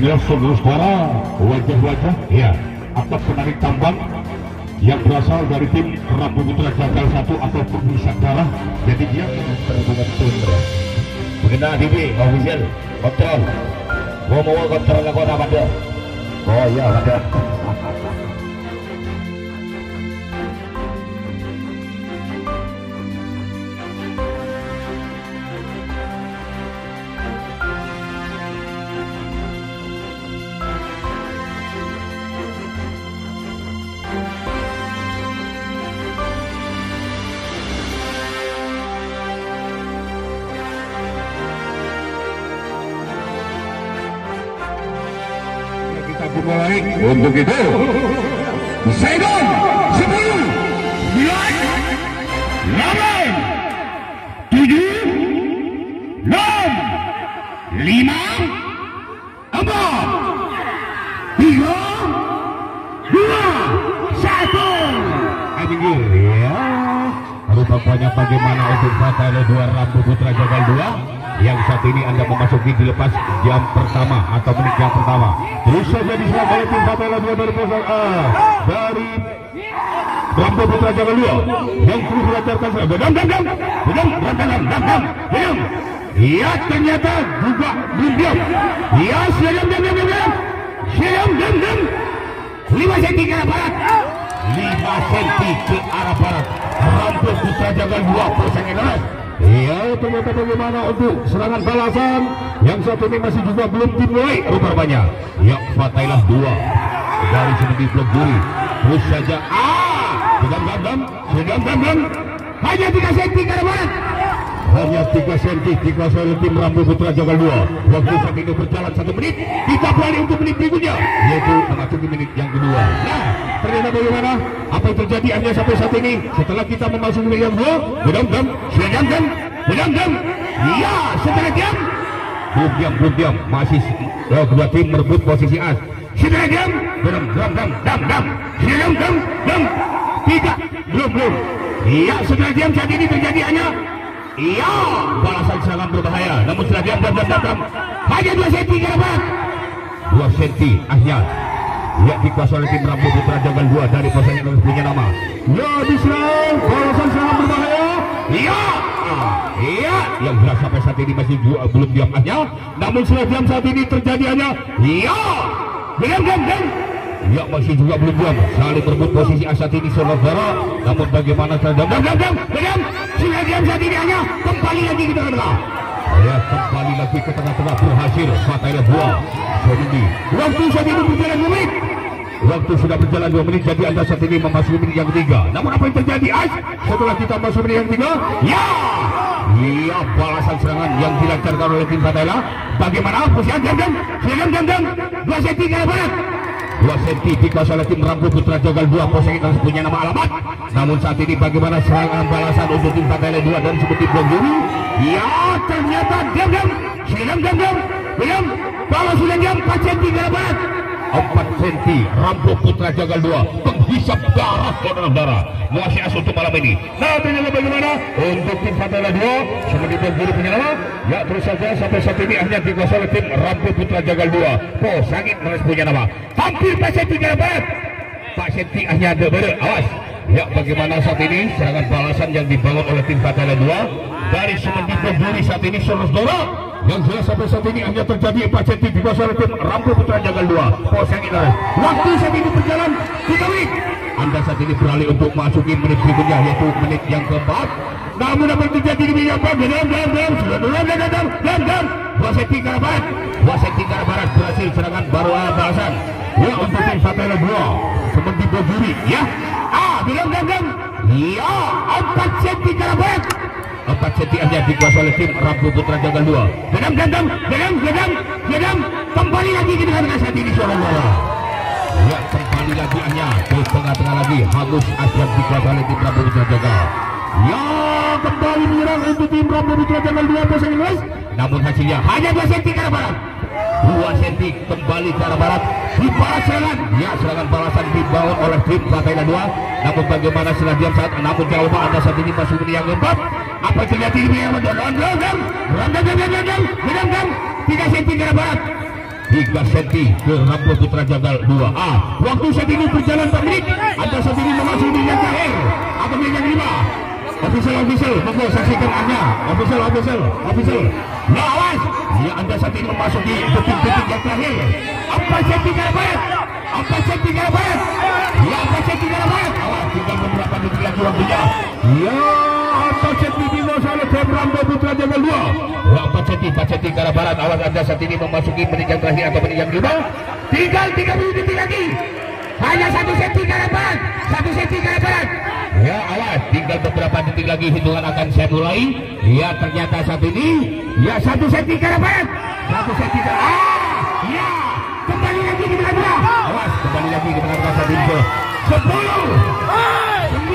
inilah saudara wajah-wajah ya atlet penarik tambang yang berasal dari tim Rambu Putra Jagal 1 ataupun Nusantara. Jadi dia terhubungan tundra mengenai DB official kontrol mau kontrol lakukan apa dia? Oh iya ada. Mulai untuk itu Saidon 10 9 8 7 6 5 4 3 2 1 Ayo ya rupanya bagaimana untuk Fatale 2 Rambu Putra Jagal 2 yang saat ini Anda memasuki dilepas jam pertama atau menit yang pertama. Terus saja diserang oleh tim Fatale 2 dari pos A dari Rambu Putra Jagal 2 yang terus melancarkan bedam. Ya ternyata juga belum diam. Ya siam 5 cm ke arah barat. 5 cm ke arah barat. Rambu Putra Jagal 2 posisi keras. Iya, ternyata bagaimana untuk serangan balasan yang satu ini masih juga belum dimulai rupanya. Ya, Fatailah 2 dari Semendi Blok Duri. Terus saja sedang hanya 3 cm ke arah barat. Hanya 3 cm dikuasai oleh tim Rambu Putra Jagal 2. Waktu saat ini berjalan 1 menit. Kita beralih untuk menit berikutnya, yaitu memasuki menit yang kedua. Nah, ternyata bagaimana apa yang terjadi hanya sampai saat ini setelah kita memasuki menit yang kedua. Bedam. Ya, setelah diam. Belum diam. Masih kedua tim merebut posisi as. Setelah diam. Dam. Tidak. Belum. Iya, setelah diam saat ini terjadi hanya iya, balasan serangan berbahaya. Namun setelah diam. Hanya 2 cm ke depan. 2 cm akhirnya. Ya, dikuasai oleh tim Rambu Putra Jagal 2 dari posisi yang punya nama. Ya, diserang. Balasan serangan berbahaya. Iya, yang jelas sampai saat ini masih belum diam akhirnya. Namun setelah diam saat ini terjadi hanya diam. Ya, masih juga belum diam. Saling berebut posisi saat ini saudara. Namun bagaimana terhadap diam. Sudah diam saat ini hanya kembali lagi ke tengah-tengah. Ya, kembali lagi ke tengah-tengah berhasil. Fatailah 2 Semendi. Waktu saat ini berjalan 2 menit. Waktu sudah berjalan 2 menit. Jadi Anda saat ini memasuki menit yang ketiga. Namun apa yang terjadi setelah kita masuk menit yang ketiga? Ya, balasan serangan yang dilancarkan oleh tim Fatailah. Bagaimana? Posisi jam. 2 cm ke barat. 2 cm dikuasai oleh tim Rambu Putra Jagal 2 posisi yang punya nama alamat. Namun saat ini bagaimana serangan balasan untuk tim Fatailah 2 dan seperti Blok Duri? Ya, ternyata diam. Kalau sudah diam 4 cm ke barat. 4 cm Rambu Putra Jagal 2 penghisap darah saudara-saudara. Masih as untuk malam ini. Nah, ternyata bagaimana untuk tim Fatailah 2 seperti Blok Duri punya nama. Ya, terus saja sampai saat ini hanya dikuasai oleh tim Rambu Putra Jagal 2 Posangit punya nama. Hampir 4 cm ke barat. 4 cm hanya ada. Awas. Ya, bagaimana saat ini serangan balasan yang dibangun oleh tim Fatailah 2 dari Semendi Blok Duri saat ini saudara. Yang jelas sampai saat ini hanya terjadi 4 cm dikuasai oleh tim Rambu Putra Jagal 2 Posangit. Waktu saat ini berjalan 3 menit. Anda saat ini beralih untuk masuki menit berikutnya, yaitu menit yang keempat. Namun apa yang terjadi di minyak apa? Diam. 2 cm ke arah barat. 2 cm ke arah barat berhasil serangan baru balasan. Ya, untuk tim Fatailah 2 Semendi Blok Duri. Ya, diam. Ya, 4 cm ke arah barat. 4 cm hanya dikuasai oleh tim Rambu Putra Jagal 2. Bedam. Kembali lagi ke tengah-tengah saat ini saudara. Ya, kembali lagi hanya ke tengah-tengah lagi. Hangus Asyaf dikuasai oleh tim Rambu Putra Jagal. Ya, kembali menyerang untuk tim Rambu Putra Jagal 2 posisi luas. Namun hasilnya hanya 2 cm ke arah barat. 2 cm kembali ke arah barat. Dibalas serangan. Ya, serangan balasan dibangun oleh tim Fatailah 2. Namun bagaimana setelah diam saat namun jawaban Anda saat ini masuk menit yang keempat. Apa yang terjadi ini yang bedam. 3 cm ke arah barat. 3 cm ke Rambo Putra Jagal 2A. Waktu saat ini berjalan 4 menit. Anda saat ini memasuki menit yang terakhir atau menit yang 5. Official, monggo saksikan Anda. Official. Ya awas. Ya Anda saat ini memasuki detik-detik yang terakhir. 4 cm ke depan. 4 cm ke depan. Ya 4 cm ke depan. Awas, tinggal beberapa detik lagi waktunya. Ya 4 cm dimasalah ke Rambo Putra Jagal 2. Ya 4 cm ke arah barat. Awas, Anda saat ini memasuki menit yang terakhir atau menit yang 5. Tinggal 30 detik lagi. Hanya 1 cm ke arah barat. 1 cm ke arah barat. Ya awas, tinggal beberapa detik lagi hitungan akan saya mulai. Ya ternyata saat ini ya 1 cm ke arah barat. 1 cm ke ya kembali lagi ke tengah-tengah. Awas, kembali lagi ke tengah-tengah saat ini. 10 9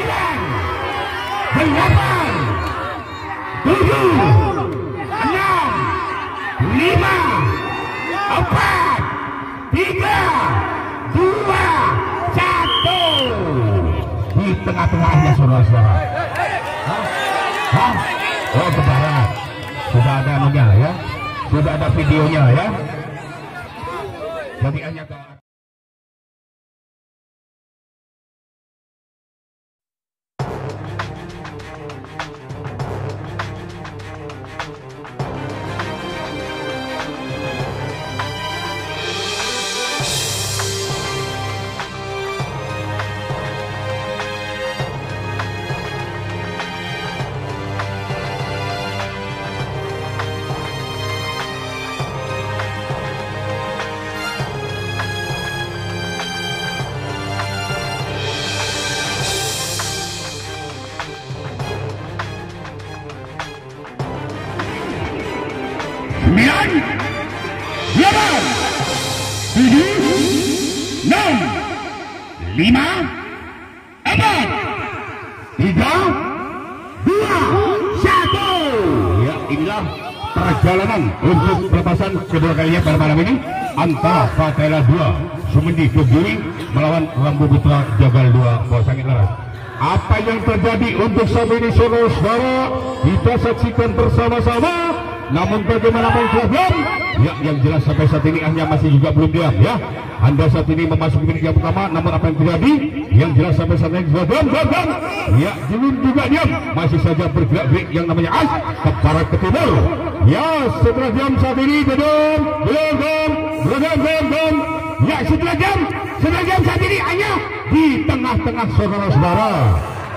8 7 6 5 4 3 2 1 di tengah-tengahnya saudara-saudara. Oh ke barat. Sudah ada anunya ya. Sudah ada videonya ya. Jadi hanya ke perjalanan untuk pelepasan kedua kalinya pada malam ini antara Fatela 2 Sumendi Kediri melawan Rambo Putra Jagal 2 Bosangit Laras. Apa yang terjadi untuk saat ini saudara-saudara kita saksikan bersama-sama. Namun bagaimanapun problem ya yang jelas sampai saat ini hanya masih juga belum diam ya. Anda saat ini memasuki menit yang pertama, namun apa yang terjadi yang jelas sampai saat ini sudah diam ya, belum juga diam, masih saja bergerak yang namanya as ke barat ke timur ya. Setelah diam saat ini belum ya, setelah diam saat ini hanya di tengah-tengah saudara-saudara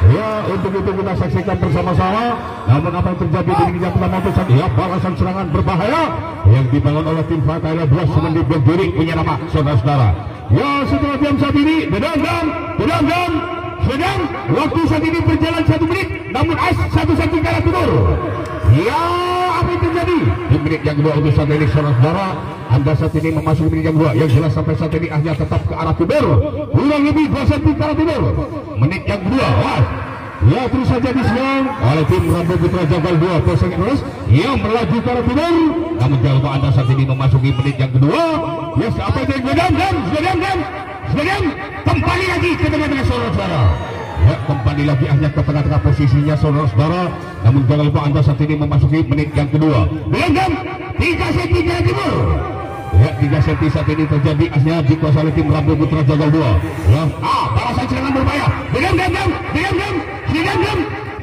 ya. Untuk itu kita saksikan bersama-sama. Namun apa yang terjadi di menit yang pertama itu ya, balasan serangan berbahaya yang dibangun oleh tim Fatela 2 Sumendi Kediri punya nama saudara-saudara ya. Setelah diam saat ini sedang waktu saat ini berjalan 1 menit, namun as 1 cm ke arah timur ya. Apa yang terjadi di menit yang kedua untuk saat ini saudara-saudara? Anda saat ini memasuki menit yang kedua yang jelas sampai saat ini hanya tetap ke arah timur, kurang lebih 2 cm ke arah timur. Menit yang kedua ya terus saja diserang oleh tim Rambo Putra Jagal 2 Bosangit Laras yang melaju ke arah timur. Namun jangan lupa Anda saat ini memasuki menit yang kedua ya. Apa yang sudah kembali lagi ke tengah-tengah saudara-saudara ya, kembali lagi hanya ke tengah-tengah posisinya saudara-saudara. Namun jangan lupa Anda saat ini memasuki menit yang kedua. Belum 3 cm ke arah timur ya. 3 cm saat ini terjadi hanya dikuasai oleh tim Rambo Putra Jagal 2 ya. Balasan serangan berbahaya. Belum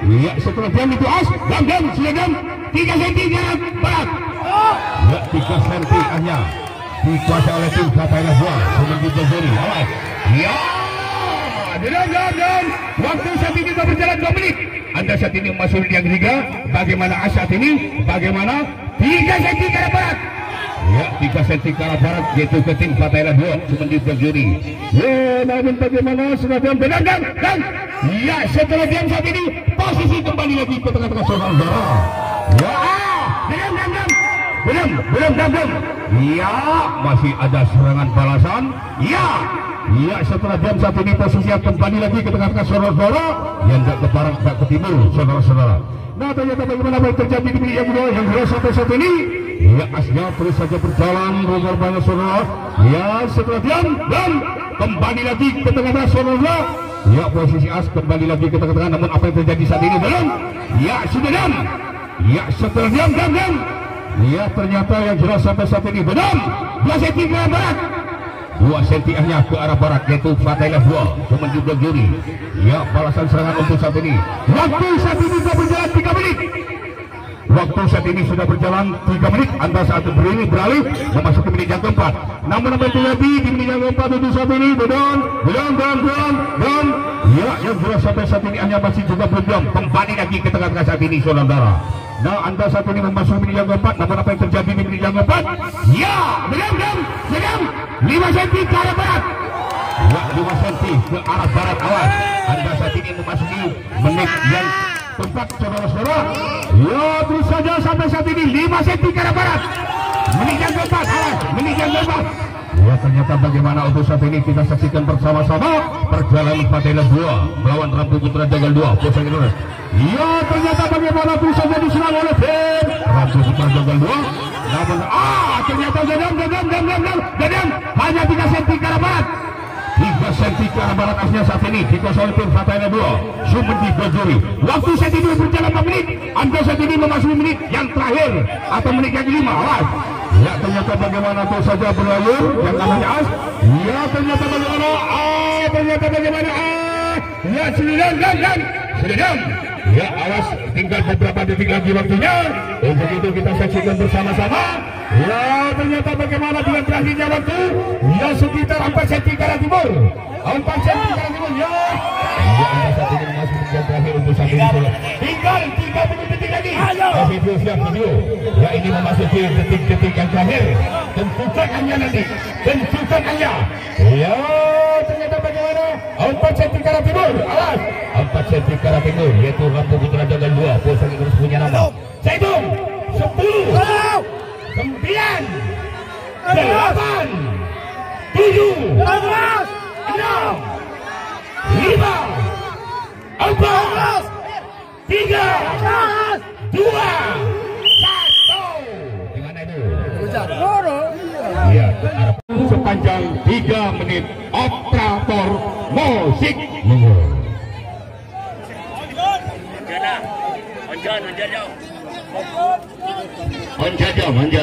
ya. Setelah diam itu as sudah diam 3 cm ke arah barat ya. 3 cm hanya dikuasai oleh tim Fatela 2 Sumendi Kediri ya. Dan waktu saat ini sudah berjalan 2 menit. Anda saat ini masuk yang ketiga. Bagaimana as saat ini? Bagaimana 3 cm ke arah barat ya. 3 cm ke arah barat yaitu ke tim Fatela 2 Sumendi Kediri ya. Namun bagaimana sudah diam dan ya. Setelah diam saat ini posisi kembali lagi ke tengah-tengah saudara ya. Belum ya. Masih ada serangan balasan ya. Setelah diam saat ini posisinya kembali lagi ke tengah-tengah saudara-saudara yang tidak ke barat, tidak ke timur saudara-saudara. Nah ternyata bagaimana apa yang terjadi di menit yang kedua yang jelas sampai saat ini ya. Asnya terus saja berjalan banyak saudara ya. Setelah diam dan kembali lagi ke tengah-tengah saudara ya. Posisi as kembali lagi ke tengah-tengah. Namun apa yang terjadi saat ini belum ya. Sudah diam ya. Setelah diam Ya, ternyata yang jelas sampai saat ini benar 2 cm ke arah barat, 2 cm hanya ke arah barat, yaitu Fatailah 2 menuju blok juri. Ya, balasan serangan untuk saat ini. Waktu saat ini sudah berjalan 3 menit. Waktu saat ini sudah berjalan 3 menit. Anda saat beralih memasuki menit yang keempat. Namun apa itu lagi di menit yang keempat untuk saat ini dan ya, yang jelas sampai saat ini hanya masih juga belum kembali lagi ke tengah-tengah saat ini, saudara. Nah, Anda saat ini memasuki menit yang keempat. Namun apa yang terjadi di menit yang keempat? Ya, sedang 5 cm ke arah barat. Ya, 5 cm ke arah barat. Awas, Anda saat ini memasuki menit yang keempat, saudara-saudara. Ya, terus saja sampai saat ini 5 cm ke arah barat. Menit yang keempat, awas, menit yang keempat. Ya, ternyata bagaimana untuk saat ini kita saksikan bersama-sama perjalanan Fatailah 2 melawan Rambu Putra Jagal 2. Posisi lurus. Ya, ternyata bagaimana terus saja diserang oleh tim Rambu Putra Jagal 2. Namun ternyata Dadam hanya 3 cm ke arah barat. 3 cm ke arah barat asnya saat ini dikuasai oleh tim Fatailah 2 Sumendi Bajuri. Waktu saat ini berjalan 4 menit. Anda saat ini memasuki menit yang terakhir atau menit yang kelima. Awas. Ya, ternyata bagaimana tuh saja berlayar yang namanya as. Ya, ternyata bagaimana ya, sedang. Ya, awas, tinggal beberapa detik lagi waktunya. Untuk itu kita saksikan bersama-sama. Ya, ternyata bagaimana dengan berakhirnya waktu. Ya, sekitar 4 cm ke arah timur. 4 cm ke arah timur. Ya, Anda saat ini masih menjadi terakhir untuk saat ini. Tinggal 30 detik lagi. Video siap video. Ya, ini memasuki detik-detik yang terakhir. Tentukan hanya nanti. Ya, ternyata bagaimana 4 cm ke arah timur. Awas, 4 cm ke arah timur, yaitu Rambu Putra Jagal 2. Posisi terus punya nama. Saya hitung 10, 9, 8, 7, 6, 5, 4, 3, 2, 1. Gimana itu? Ya, sepanjang 3 menit operator musik manja.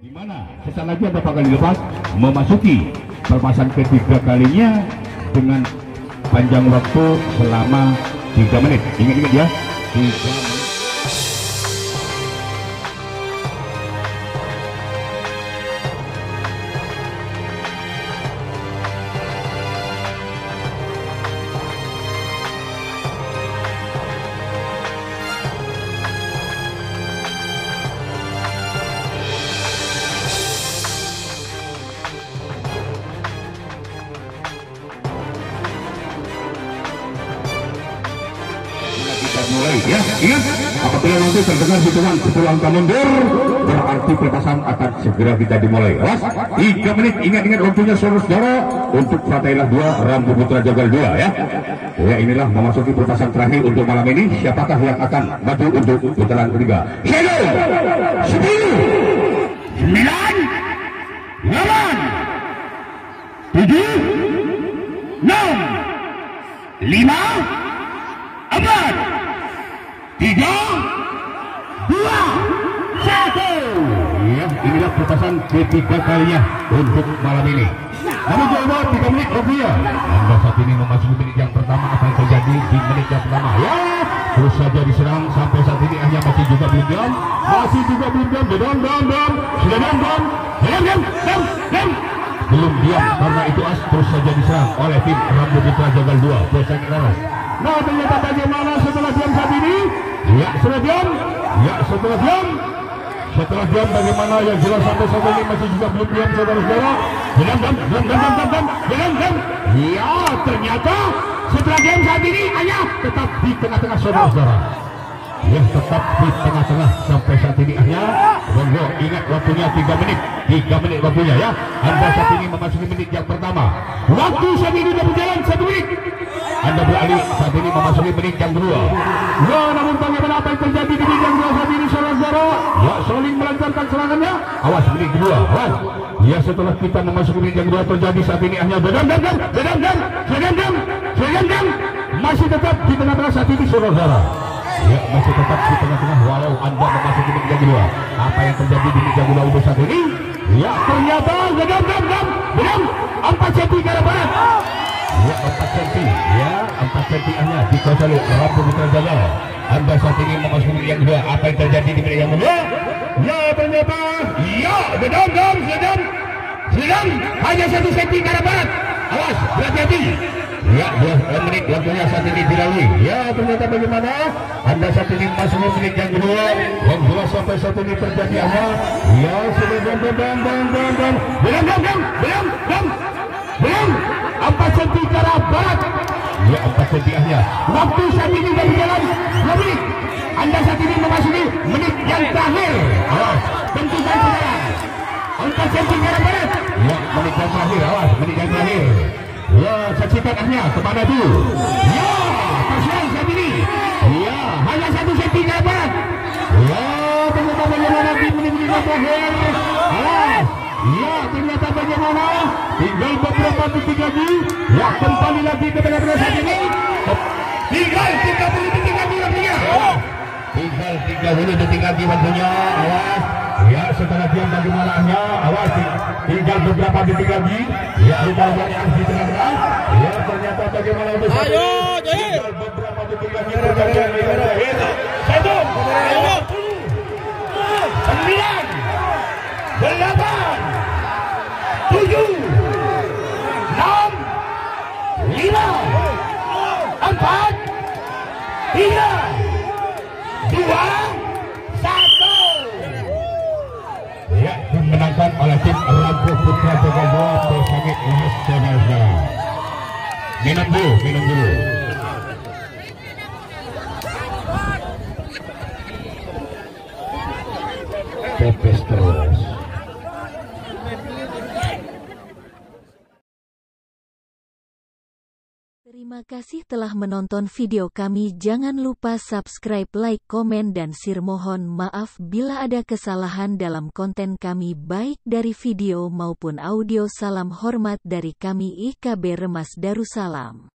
Di mana sesaat lagi Anda bakal dilepas memasuki permasalahan ketiga kalinya dengan panjang waktu selama 3 menit. Ingat ya, 3 menit. Mulai ya, ingat apabila nanti terdengar hitungan 10 angka mundur berarti pelepasan akan segera kita dimulai. Awas, 3 menit, ingat waktunya saudara untuk Fatailah 2 Rambu Putra Jagal 2 ya. Ya, inilah memasuki pelepasan terakhir untuk malam ini. Siapakah yang akan maju untuk putaran ketiga? 10, 9, 8, 7, 6, 5, 4, 3, 2, 1. Ya, inilah pelepasan ketiga kalinya untuk malam ini. Namun coba 3 menit rupiah. Anda saat ini memasuki menit yang pertama. Apa yang terjadi di menit yang pertama? Ya, terus saja diserang sampai saat ini hanya masih juga belum diam. Belum diam karena itu as terus saja diserang oleh tim Rambu Putra Jagal 2 Poseng Keras. Nah, ternyata bagaimana setelah diam saat ini? Ya, setelah diam bagaimana yang jelas sampai saat ini masih juga belum diam, saudara-saudara. Ya, ternyata setelah diam saat ini ayah tetap di tengah-tengah, saudara-saudara. Ya, tetap di tengah-tengah sampai saat ini ayah. Monggo, ingat waktunya 3 menit. 3 menit waktunya ya. Anda saat ini memasuki menit yang pertama. Waktu saat ini sudah berjalan 1 menit. Anda beralih saat ini memasuki menit yang kedua. Ya, namun bagaimana apa yang terjadi di menit yang kedua saat ini, saudara-saudara? Ya, saling melancarkan serangannya. Awas menit kedua, awas. Ya, setelah kita memasuki menit yang kedua terjadi saat ini hanya masih tetap di tengah-tengah saat ini saudara. Ya, masih tetap di tengah-tengah walau Anda memasuki menit yang kedua. Apa yang terjadi di menit yang kedua untuk saat ini? Ya, ternyata belum 4 cm ke arah barat. Ya, 4 cm. Ya, 4 cm hanya dikuasai Rambo Putra Jaya. Anda saat ini memasuki menit yang kedua. Apa yang terjadi di menit yang kedua? Ya, ternyata ya, sedang hanya 1 cm ke arah barat. Awas, berhati-hati. Ya, 2 menit waktunya saat ini dilalui. Ya, ternyata bagaimana? Anda saat ini masuk menit yang kedua. Yang dua sampai saat ini terjadi apa? Ya, sudah belum 4 cm ke arah barat. Ya, 4 cm akhirnya. Waktu saat ini dari jalan 2 menit. Anda saat ini memasuki menit yang terakhir. Awas, tentukan saudara. 4 cm ke arah barat. Ya, menit yang terakhir. Awas, menit yang terakhir. Ya, saksikan akhirnya kepada itu. Ya, terserah saat ini. Ya, hanya 1 cm ke arah barat. Ya, ternyata bagaimana di menit-menit yang terakhir. Awas. Ya, ternyata bagaimana? Tinggal beberapa detik lagi. Ya, kembali lagi ke tengah-tengah saat ini. Tinggal 30 detik lagi waktunya. Tinggal 30 detik lagi waktunya. Awas. Ya, setelah dia bagaimana hanya. Awas. Tinggal beberapa detik lagi. Ya, rupanya yang di tengah-tengah. Ya, ternyata bagaimana untuk saat ini. Tinggal beberapa detik lagi. Satu. 9. 8. 7. 6. 5. 4. 3. 2. 1. Ya, dimenangkan oleh tim Rambo Putra Jaya Pesangit Nasional. Minum dulu. Pepes terus. Terima kasih telah menonton video kami. Jangan lupa subscribe, like, komen dan share. Mohon maaf bila ada kesalahan dalam konten kami baik dari video maupun audio. Salam hormat dari kami IKB Remas Darussalam.